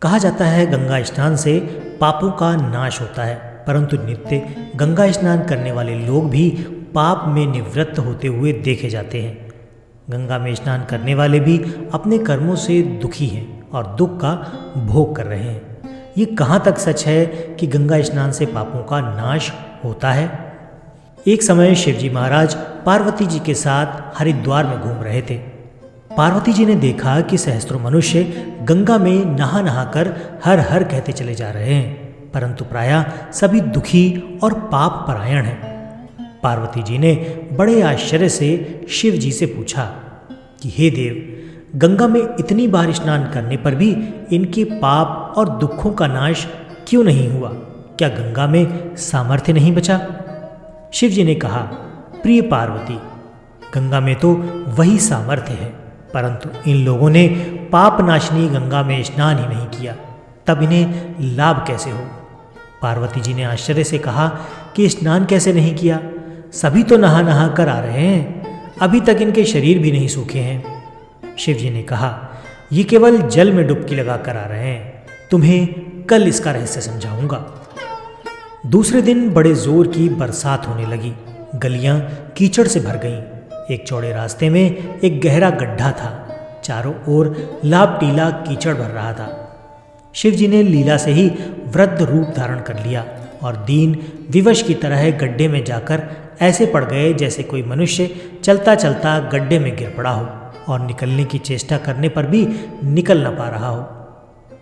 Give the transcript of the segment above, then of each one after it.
कहा जाता है गंगा स्नान से पापों का नाश होता है, परंतु नित्य गंगा स्नान करने वाले लोग भी पाप में निवृत्त होते हुए देखे जाते हैं। गंगा में स्नान करने वाले भी अपने कर्मों से दुखी हैं और दुख का भोग कर रहे हैं। ये कहाँ तक सच है कि गंगा स्नान से पापों का नाश होता है? एक समय शिवजी महाराज पार्वती जी के साथ हरिद्वार में घूम रहे थे। पार्वती जी ने देखा कि सहस्त्रों मनुष्य गंगा में नहा नहा कर हर हर कहते चले जा रहे हैं, परंतु प्रायः सभी दुखी और पाप परायण हैं। पार्वती जी ने बड़े आश्चर्य से शिव जी से पूछा कि हे देव, गंगा में इतनी बार स्नान करने पर भी इनके पाप और दुखों का नाश क्यों नहीं हुआ? क्या गंगा में सामर्थ्य नहीं बचा? शिव जी ने कहा, प्रिय पार्वती, गंगा में तो वही सामर्थ्य है, परंतु इन लोगों ने पाप नाशनी गंगा में स्नान ही नहीं किया, तब इन्हें लाभ कैसे हो? पार्वती जी ने आश्चर्य से कहा कि स्नान कैसे नहीं किया? सभी तो नहा नहा कर आ रहे हैं, अभी तक इनके शरीर भी नहीं सूखे हैं। शिव जी ने कहा, ये केवल जल में डुबकी लगा कर आ रहे हैं, तुम्हें कल इसका रहस्य समझाऊंगा। दूसरे दिन बड़े जोर की बरसात होने लगी। गलियां कीचड़ से भर गईं। एक चौड़े रास्ते में एक गहरा गड्ढा था। चारों ओर लाभ टीला कीचड़ भर रहा था। शिव जी ने लीला से ही वृद्ध रूप धारण कर लिया और दीन विवश की तरह गड्ढे में जाकर ऐसे पड़ गए जैसे कोई मनुष्य चलता चलता गड्ढे में गिर पड़ा हो और निकलने की चेष्टा करने पर भी निकल न पा रहा हो।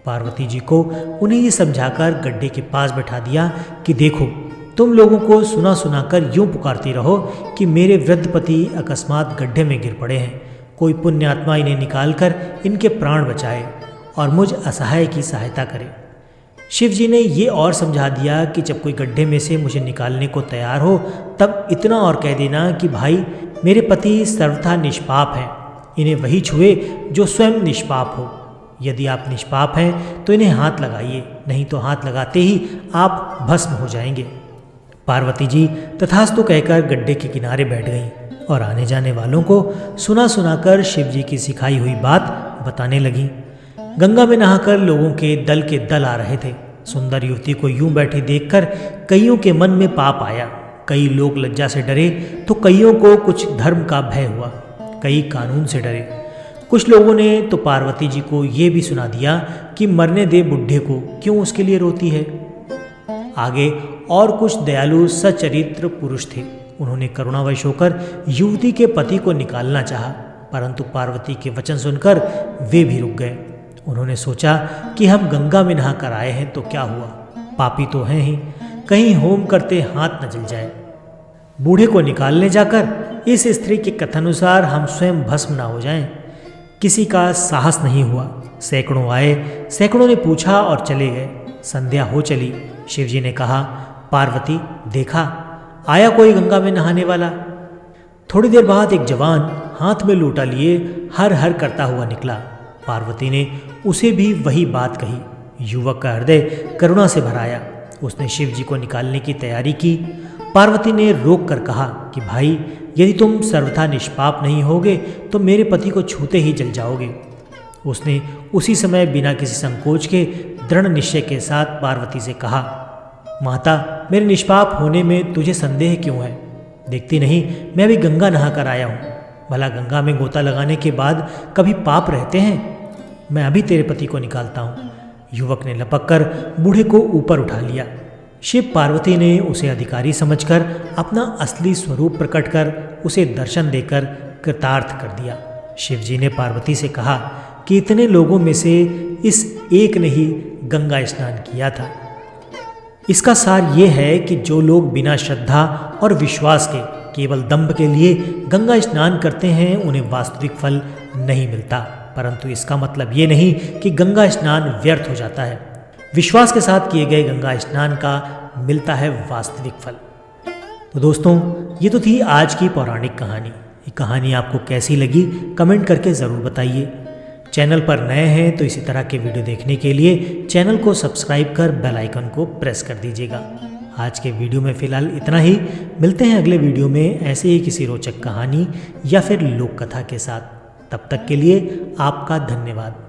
पार्वती जी को उन्हें ये समझाकर गड्ढे के पास बैठा दिया कि देखो, तुम लोगों को सुना सुनाकर यूं पुकारती रहो कि मेरे वृद्ध पति अकस्मात गड्ढे में गिर पड़े हैं, कोई पुण्य आत्मा इन्हें निकालकर इनके प्राण बचाए और मुझ असहाय की सहायता करे। शिव जी ने ये और समझा दिया कि जब कोई गड्ढे में से मुझे निकालने को तैयार हो, तब इतना और कह देना कि भाई, मेरे पति सर्वथा निष्पाप हैं, इन्हें वही छुए जो स्वयं निष्पाप हो। यदि आप निष्पाप हैं तो इन्हें हाथ लगाइए, नहीं तो हाथ लगाते ही आप भस्म हो जाएंगे। पार्वती जी तथास्तु कहकर गड्ढे के किनारे बैठ गईं और आने जाने वालों को सुना सुनाकर शिव जी की सिखाई हुई बात बताने लगीं। गंगा में नहाकर लोगों के दल आ रहे थे। सुंदर युवती को यूं बैठी देखकर कईयों के मन में पाप आया। कई लोग लज्जा से डरे तो कईयों को कुछ धर्म का भय हुआ, कई कानून से डरे। कुछ लोगों ने तो पार्वती जी को ये भी सुना दिया कि मरने दे बुढ़े को, क्यों उसके लिए रोती है। आगे और कुछ दयालु सच्चरित्र पुरुष थे। उन्होंने करुणावश होकर युवती के पति को निकालना चाहा, परंतु पार्वती के वचन सुनकर वे भी रुक गए। उन्होंने सोचा कि हम गंगा में नहा कर आए हैं तो क्या हुआ, पापी तो हैं ही, कहीं होम करते हाथ न जल जाए। बूढ़े को निकालने जाकर इस स्त्री के कथानुसार हम स्वयं भस्म न हो जाएं। किसी का साहस नहीं हुआ। सैकड़ों आए, सैकड़ों ने पूछा और चले गए। संध्या हो चली। शिवजी ने कहा, पार्वती, देखा आया कोई गंगा में नहाने वाला। थोड़ी देर बाद एक जवान हाथ में लोटा लिए हर हर करता हुआ निकला। पार्वती ने उसे भी वही बात कही। युवक का हृदय करुणा से भर आया। उसने शिव जी को निकालने की तैयारी की। पार्वती ने रोक कर कहा कि भाई, यदि तुम सर्वथा निष्पाप नहीं होगे तो मेरे पति को छूते ही जल जाओगे। उसने उसी समय बिना किसी संकोच के दृढ़ निश्चय के साथ पार्वती से कहा, माता, मेरे निष्पाप होने में तुझे संदेह क्यों है? देखती नहीं मैं भी गंगा नहा कर आया हूँ। भला गंगा में गोता लगाने के बाद कभी पाप रहते हैं? मैं अभी तेरे पति को निकालता हूँ। युवक ने लपक कर बूढ़े को ऊपर उठा लिया। शिव पार्वती ने उसे अधिकारी समझकर अपना असली स्वरूप प्रकट कर उसे दर्शन देकर कृतार्थ कर दिया। शिव जी ने पार्वती से कहा कि इतने लोगों में से इस एक ने ही गंगा स्नान किया था। इसका सार ये है कि जो लोग बिना श्रद्धा और विश्वास के केवल दंभ के लिए गंगा स्नान करते हैं उन्हें वास्तविक फल नहीं मिलता, परंतु इसका मतलब ये नहीं कि गंगा स्नान व्यर्थ हो जाता है। विश्वास के साथ किए गए गंगा स्नान का मिलता है वास्तविक फल। तो दोस्तों, ये तो थी आज की पौराणिक कहानी। ये कहानी आपको कैसी लगी कमेंट करके ज़रूर बताइए। चैनल पर नए हैं तो इसी तरह के वीडियो देखने के लिए चैनल को सब्सक्राइब कर बेल आइकन को प्रेस कर दीजिएगा। आज के वीडियो में फ़िलहाल इतना ही। मिलते हैं अगले वीडियो में ऐसे ही किसी रोचक कहानी या फिर लोक कथा के साथ। तब तक के लिए आपका धन्यवाद।